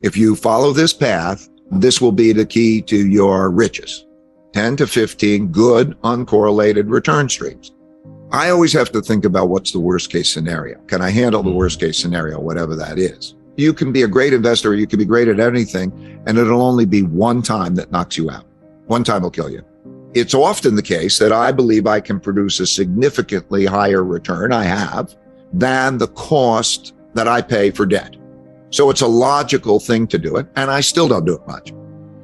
If you follow this path, this will be the key to your riches. 10 to 15 good uncorrelated return streams. I always have to think about what's the worst case scenario. Can I handle the worst case scenario, whatever that is? You can be a great investor, or you can be great at anything, and it'll only be one time that knocks you out. One time will kill you. It's often the case that I believe I can produce a significantly higher return, I have, than the cost that I pay for debt. So it's a logical thing to do it, and I still don't do it much.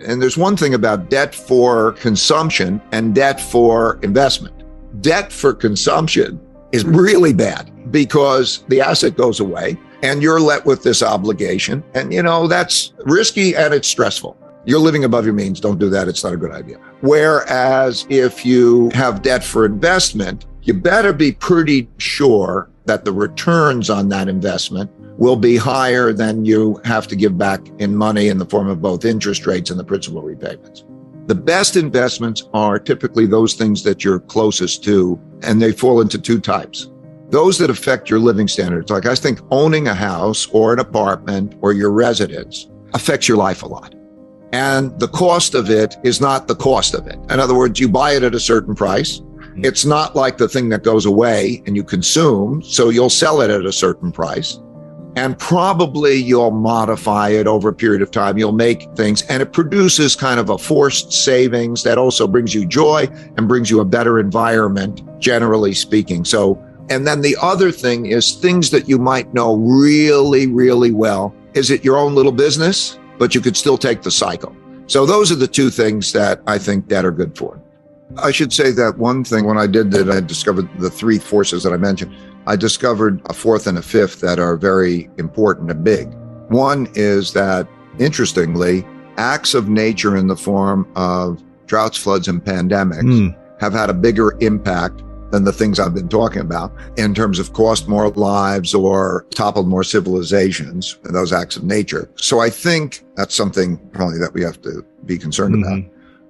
And there's one thing about debt for consumption and debt for investment. Debt for consumption is really bad because the asset goes away and you're left with this obligation. And, that's risky and it's stressful. You're living above your means. Don't do that. It's not a good idea. Whereas if you have debt for investment, you better be pretty sure that the returns on that investment will be higher than you have to give back in money in the form of both interest rates and the principal repayments. The best investments are typically those things that you're closest to, and they fall into two types. Those that affect your living standards, like I think owning a house or an apartment or your residence affects your life a lot. And the cost of it is not the cost of it. In other words, you buy it at a certain price. It's not like the thing that goes away and you consume, so you'll sell it at a certain price. And probably you'll modify it over a period of time. You'll make things, and it produces kind of a forced savings that also brings you joy and brings you a better environment, generally speaking. And then the other thing is things that you might know really, really well. Is it your own little business? But you could still take the cycle. So those are the two things that I think that are good for. I should say that one thing, when I did that, I discovered the three forces that I mentioned. I discovered a fourth and a fifth that are very important and big. One is that, interestingly, acts of nature in the form of droughts, floods, and pandemics have had a bigger impact than the things I've been talking about in terms of cost more lives or toppled more civilizations, those acts of nature. So I think that's something probably that we have to be concerned about.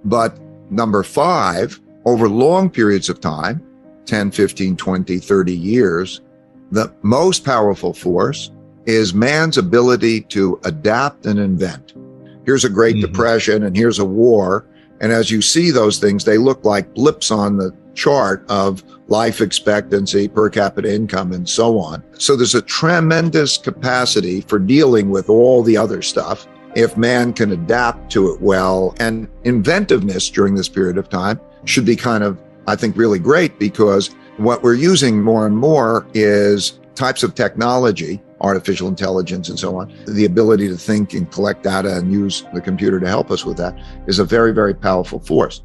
But number 5, over long periods of time, 10, 15, 20, 30 years, the most powerful force is man's ability to adapt and invent. Here's a Great Depression and here's a war. And as you see those things, they look like blips on the chart of life expectancy, per capita income, and so on. So there's a tremendous capacity for dealing with all the other stuff if man can adapt to it well. And inventiveness during this period of time should be kind of, I think, really great, because what we're using more and more is types of technology, artificial intelligence and so on. The ability to think and collect data and use the computer to help us with that is a very, very powerful force.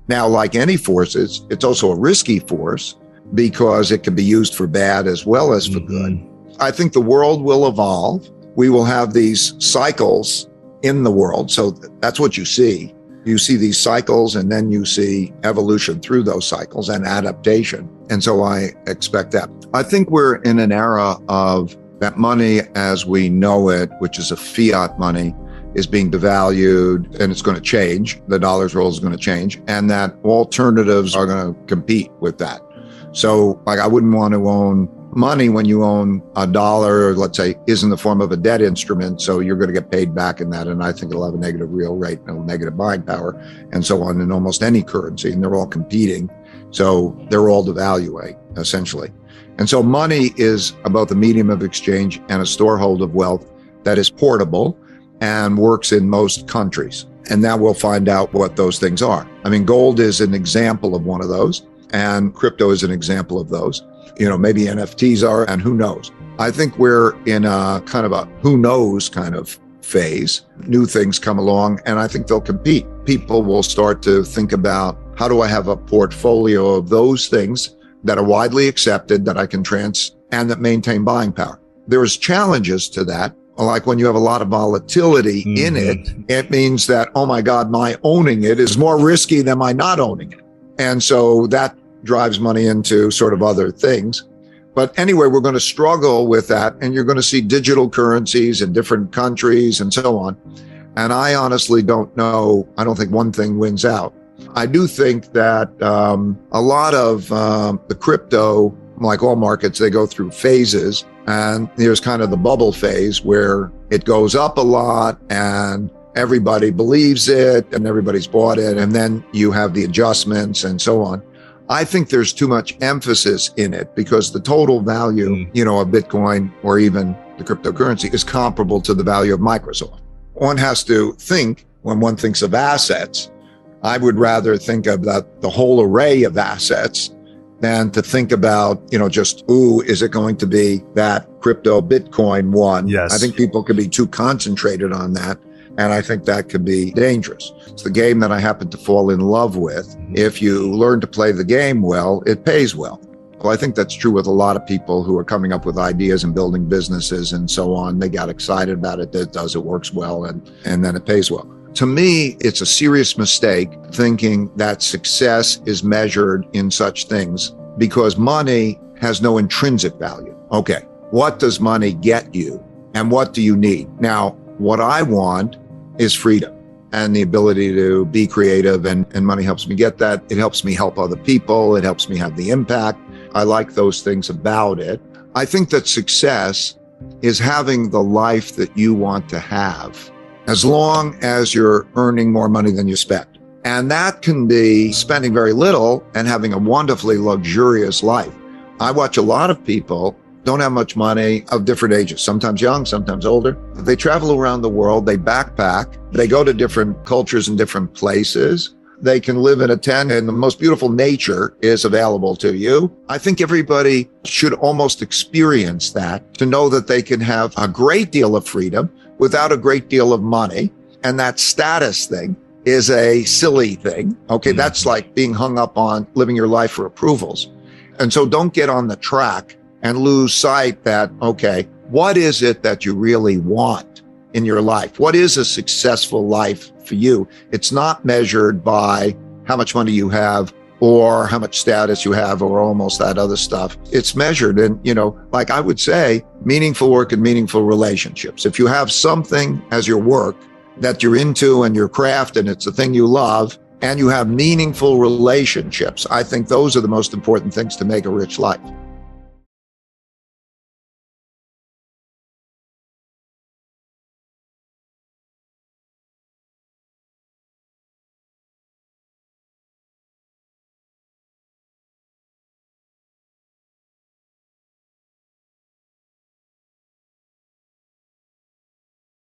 Now, like any forces, it's also a risky force because it can be used for bad as well as for good. I think the world will evolve. We will have these cycles in the world. So that's what you see. You see these cycles, and then you see evolution through those cycles and adaptation. And so I expect that. I think we're in an era of that money as we know it, which is a fiat money, is being devalued, and it's going to change. The dollar's role is going to change, and that alternatives are going to compete with that. So like, I wouldn't want to own money when you own a dollar, let's say, is in the form of a debt instrument. So you're going to get paid back in that. And I think it'll have a negative real rate, no negative buying power, and so on in almost any currency. And they're all competing. So they're all devaluing, essentially. And so money is both a medium of exchange and a storehold of wealth that is portable and works in most countries. And now we'll find out what those things are. I mean, gold is an example of one of those, and crypto is an example of those. Maybe NFTs are, and who knows? I think we're in a kind of a who knows kind of phase. New things come along, and I think they'll compete. People will start to think about, how do I have a portfolio of those things that are widely accepted, that I can and that maintain buying power? There's challenges to that. Like when you have a lot of volatility in it, it means that, oh my God, my owning it is more risky than my not owning it. And so that drives money into sort of other things. But anyway, we're going to struggle with that. And you're going to see digital currencies in different countries and so on. And I honestly don't know. I don't think one thing wins out. I do think that a lot of the crypto, like all markets, they go through phases. And there's kind of the bubble phase where it goes up a lot and everybody believes it and everybody's bought it. And then you have the adjustments and so on. I think there's too much emphasis in it because the total value, of Bitcoin or even the cryptocurrency is comparable to the value of Microsoft. One has to think when one thinks of assets, I would rather think of the whole array of assets than to think about, is it going to be that crypto Bitcoin one? Yes. I think people could be too concentrated on that. And I think that could be dangerous. It's the game that I happen to fall in love with. If you learn to play the game well, it pays well. Well, I think that's true with a lot of people who are coming up with ideas and building businesses and so on. They got excited about it. It works well, and then it pays well. To me, it's a serious mistake thinking that success is measured in such things because money has no intrinsic value. Okay, what does money get you and what do you need? Now, what I want is freedom and the ability to be creative, and money helps me get that. It helps me help other people. It helps me have the impact. I like those things about it. I think that success is having the life that you want to have, as long as you're earning more money than you spend. And that can be spending very little and having a wonderfully luxurious life. I watch a lot of people don't have much money of different ages, sometimes young, sometimes older. They travel around the world, they backpack, they go to different cultures and different places. They can live in a tent and the most beautiful nature is available to you. I think everybody should almost experience that to know that they can have a great deal of freedom without a great deal of money. And that status thing is a silly thing. Okay, that's like being hung up on living your life for approvals. And so don't get on the track and lose sight that, okay, what is it that you really want in your life? What is a successful life for you? It's not measured by how much money you have or how much status you have or almost that other stuff. It's measured in, like I would say, meaningful work and meaningful relationships. If you have something as your work that you're into and your craft and it's the thing you love and you have meaningful relationships, I think those are the most important things to make a rich life.